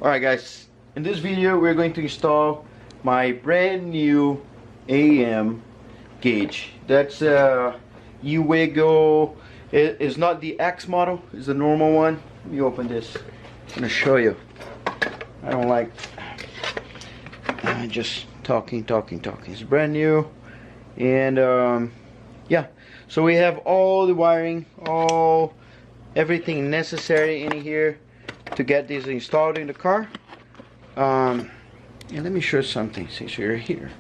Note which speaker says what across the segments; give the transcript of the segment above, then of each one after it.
Speaker 1: Alright guys, in this video we're going to install my brand new AEM gauge. That's UEGO. It is not the X model, it's the normal one. Let me open this. I'm going to show you. I don't like just talking. It's brand new. And yeah, so we have all the wiring, everything necessary in here to get this installed in the car. And let me show you something since you're here.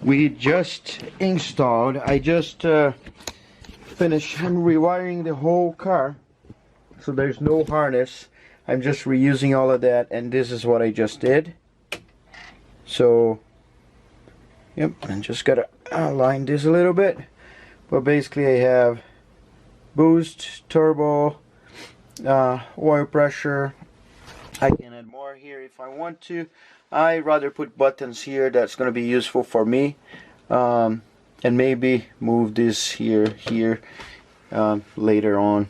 Speaker 1: We just installed, I just finished, I'm rewiring the whole car, so there's no harness. I'm just reusing all of that, and this is what I just did. So yep, and just gotta align this a little bit, but basically I have boost, turbo, oil pressure. I can add more here if I want to. I rather put buttons here that's going to be useful for me, and maybe move this here later on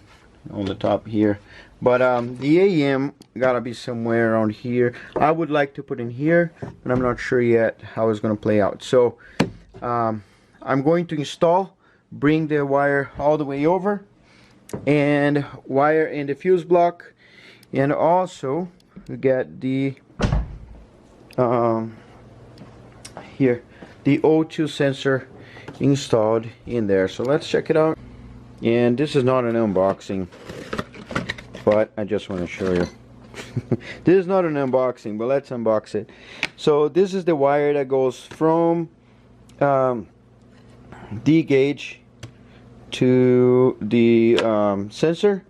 Speaker 1: the top here. But the AEM gotta be somewhere around here. I would like to put in here, but I'm not sure yet how it's going to play out. So I'm going to install, bring the wire all the way over, and wire in the fuse block, and also get the here the O2 sensor installed in there. So let's check it out. And this is not an unboxing, but I just want to show you. This is not an unboxing, but let's unbox it. So this is the wire that goes from the gauge to the sensor,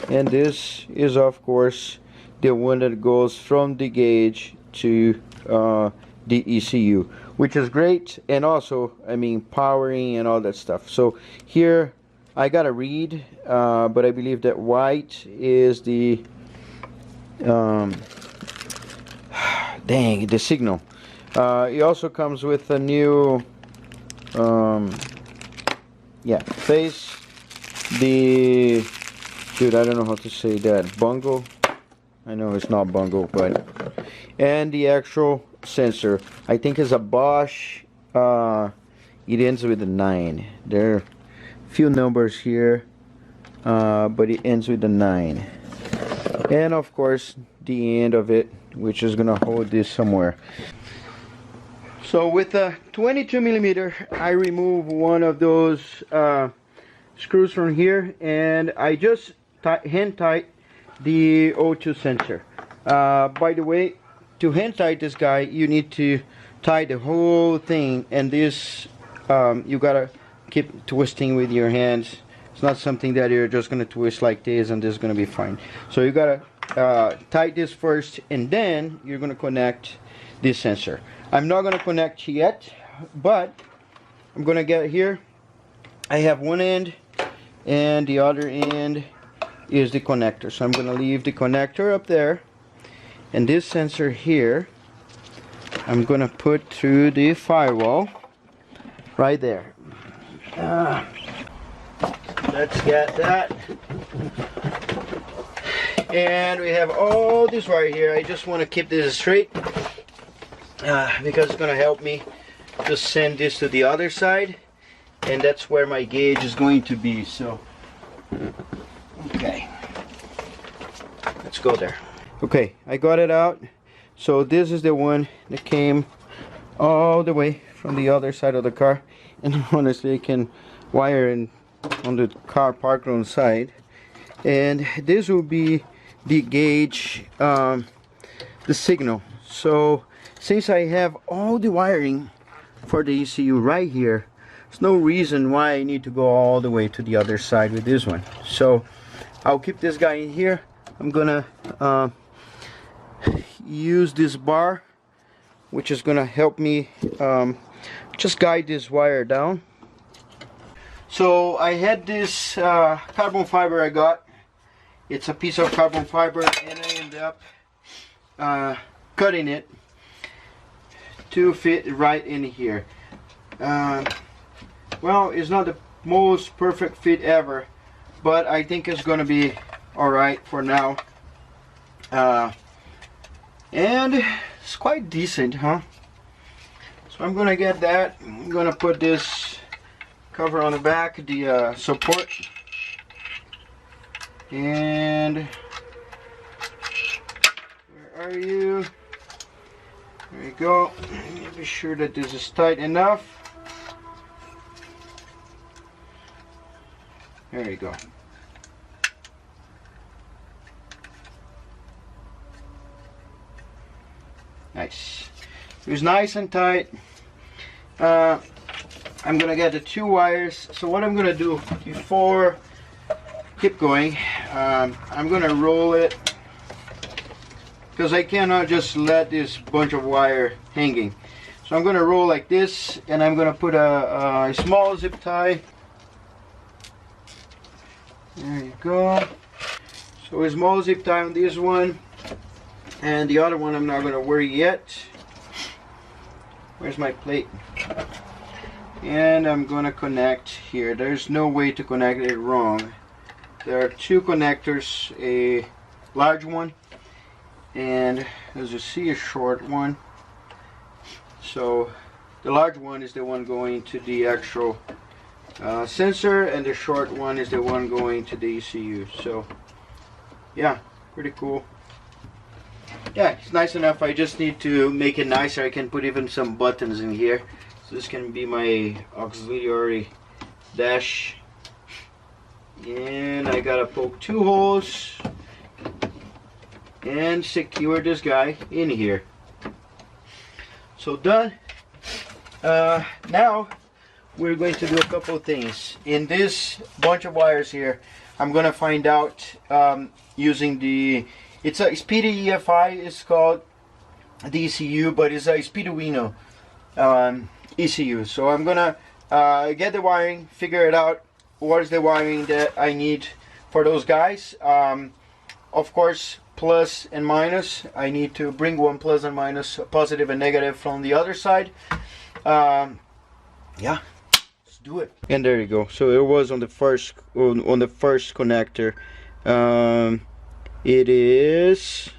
Speaker 1: and this is of course the one that goes from the gauge to the ECU, which is great, and also I mean powering and all that stuff. So here I gotta read, but I believe that white is the dang, the signal. It also comes with a new yeah, face, the dude, I don't know how to say that, bungle. I know it's not bungle, but, and the actual sensor, I think is a Bosch. It ends with a 9. There are few numbers here, but it ends with a 9. And of course the end of it, which is gonna hold this somewhere. So with a 22mm, I remove one of those screws from here, and I just hand tight the O2 sensor. By the way, to hand tight this guy, you need to tie the whole thing, and this you gotta keep twisting with your hands. It's not something that you're just gonna twist like this and this is gonna be fine. So you gotta tight this first, and then you're gonna connect this sensor. I'm not gonna connect yet, but I'm gonna get here. I have one end, and the other end is the connector. So I'm gonna leave the connector up there, and this sensor here I'm gonna put through the firewall right there. Let's get that. And we have all this wire here. I just want to keep this straight because it's gonna help me to send this to the other side, and that's where my gauge is going to be. So okay, let's go there. Okay, I got it out. So this is the one that came all the way from the other side of the car, and honestly you can wire in on the car parked on the side. And this will be the gauge, the signal. So since I have all the wiring for the ECU right here, there's no reason why I need to go all the way to the other side with this one. So I'll keep this guy in here. I'm gonna use this bar, which is gonna help me just guide this wire down. So I had this carbon fiber I got. It's a piece of carbon fiber, and I ended up cutting it to fit right in here. Well, it's not the most perfect fit ever, but I think it's gonna be alright for now. and it's quite decent, huh? So I'm gonna get that. I'm gonna put this cover on the back, the support, and where are you? There you go. Be sure that this is tight enough. There you go. Nice. It was nice and tight. I'm gonna get the 2 wires. So what I'm gonna do before keep going, I'm gonna roll it, because I cannot just let this bunch of wire hanging. So I'm gonna roll like this, and I'm gonna put a small zip tie. There you go. So a small zip tie on this one, and the other one I'm not gonna worry yet. Where's my plate? And I'm gonna connect here. There's no way to connect it wrong. There are 2 connectors, a large one and, as you see, a short one. So the large one is the one going to the actual sensor, and the short one is the one going to the ECU. So yeah, pretty cool. Yeah, it's nice enough. I just need to make it nicer. I can put even some buttons in here. So this can be my auxiliary dash. And I gotta poke 2 holes and secure this guy in here. So done. Now we're going to do a couple of things. In this bunch of wires here, I'm gonna find out using the, it's a Speedy EFI, it's called the ECU, but it's a Speeduino ECU. So I'm gonna get the wiring, figure it out. What is the wiring that I need for those guys? Of course, plus and minus. I need to bring one plus and minus, positive and negative from the other side. Yeah, let's do it. And there you go. So it was on the first connector. It is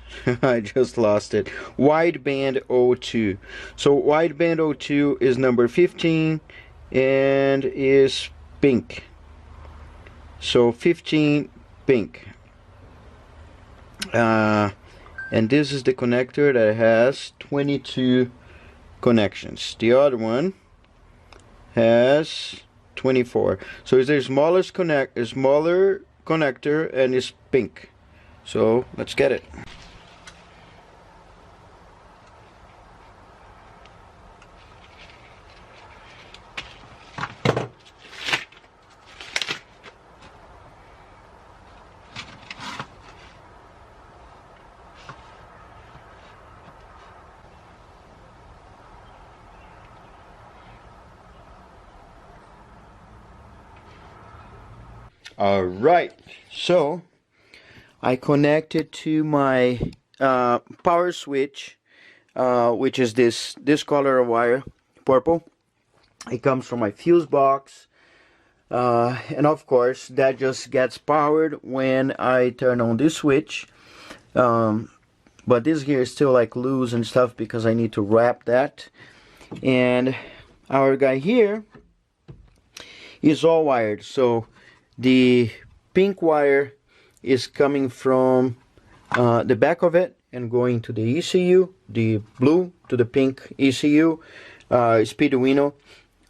Speaker 1: I just lost it. Wideband O2. So wideband O2 is number 15 and is pink. So 15 pink. And this is the connector that has 22 connections. The other one has 24. So it's the smallest smaller connector, and it's pink. So let's get it. Alright, so I connected to my power switch, which is this color of wire, purple. It comes from my fuse box, and of course that just gets powered when I turn on this switch. But this here is still like loose and stuff because I need to wrap that. And our guy here is all wired. So the pink wire is coming from the back of it and going to the ECU, the blue to the pink ECU, Speeduino.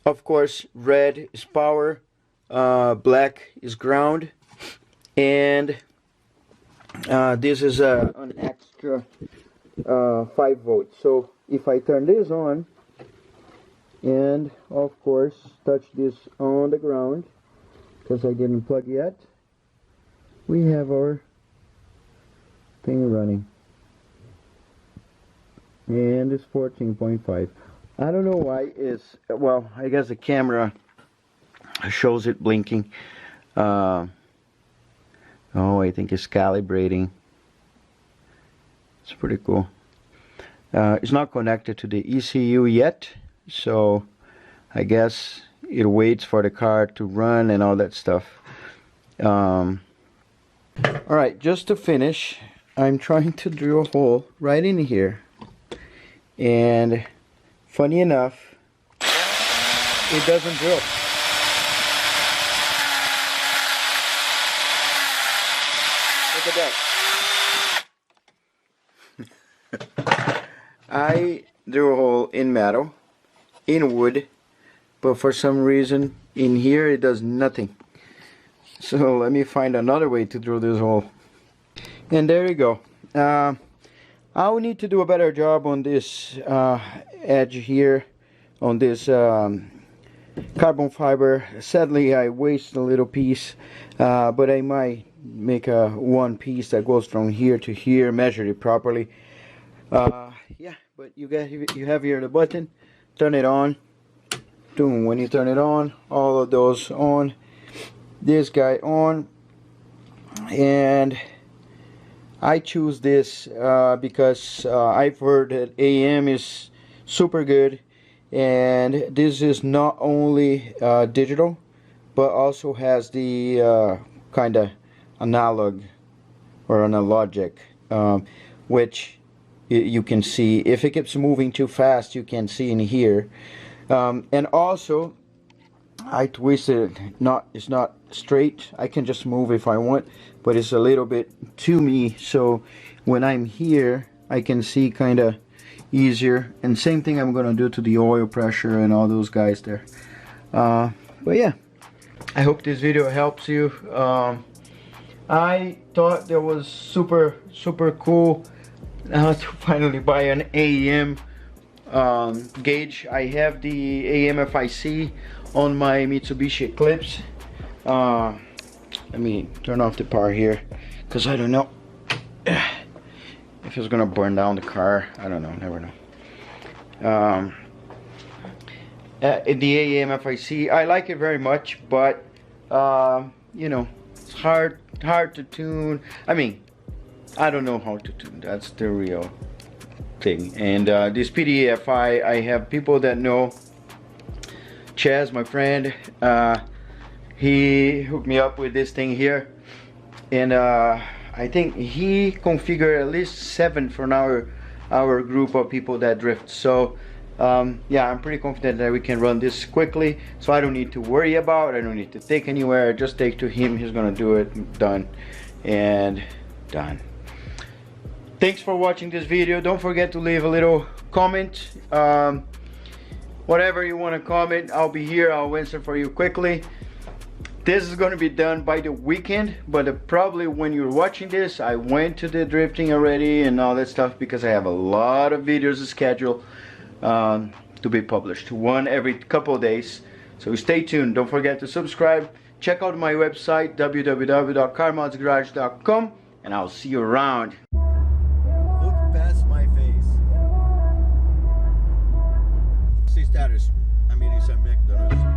Speaker 1: Of course, red is power, black is ground, and this is an extra 5 volts. So if I turn this on and of course touch this on the ground, because I didn't plug yet, we have our thing running, and it's 14.5. I don't know why it's, well, I guess the camera shows it blinking. Oh, I think it's calibrating. It's pretty cool. It's not connected to the ECU yet, so I guess it waits for the car to run and all that stuff. Alright, just to finish, I'm trying to drill a hole right in here, and funny enough, it doesn't drill. Look at that. I drew a hole in metal, in wood, but for some reason in here it does nothing. So let me find another way to drill this hole. And there you go. I will need to do a better job on this edge here, on this carbon fiber. Sadly, I wasted a little piece, but I might make a one piece that goes from here to here, measure it properly. Yeah, but you have here the button, turn it on. Boom, when you turn it on, all of those on, this guy on, and I choose this because I've heard that AEM is super good, and this is not only digital but also has the kind of analog or analogic, which you can see if it keeps moving too fast, you can see in here. And also I twisted it. It's not straight. I can just move if I want, but it's a little bit to me, so when I'm here I can see kind of easier. And same thing I'm gonna do to the oil pressure and all those guys there. But yeah, I hope this video helps you. I thought that was super cool to finally buy an AEM gauge. I have the AEM FIC on my Mitsubishi Eclipse. Let me turn off the power here, because I don't know if it's gonna burn down the car. I don't know, never know. The AEM FIC, I like it very much, but you know, it's hard to tune. I mean, I don't know how to tune. That's the real thing. And this PDFI, I have people that know. Chaz, my friend, he hooked me up with this thing here, and I think he configured at least 7 for our group of people that drift. So yeah, I'm pretty confident that we can run this quickly, so I don't need to worry about it. I don't need to take anywhere. I just take to him, he's gonna do it. Done and done. Thanks for watching this video. Don't forget to leave a little comment. Whatever you want to comment, I'll be here. I'll answer for you quickly. This is going to be done by the weekend, but probably when you're watching this, I went to the drifting already and all that stuff, because I have a lot of videos scheduled to be published, one every couple of days. So stay tuned. Don't forget to subscribe. Check out my website, www.carmodsgarage.com, and I'll see you around. Look past my face. See status. I mean, it's a McDonald's.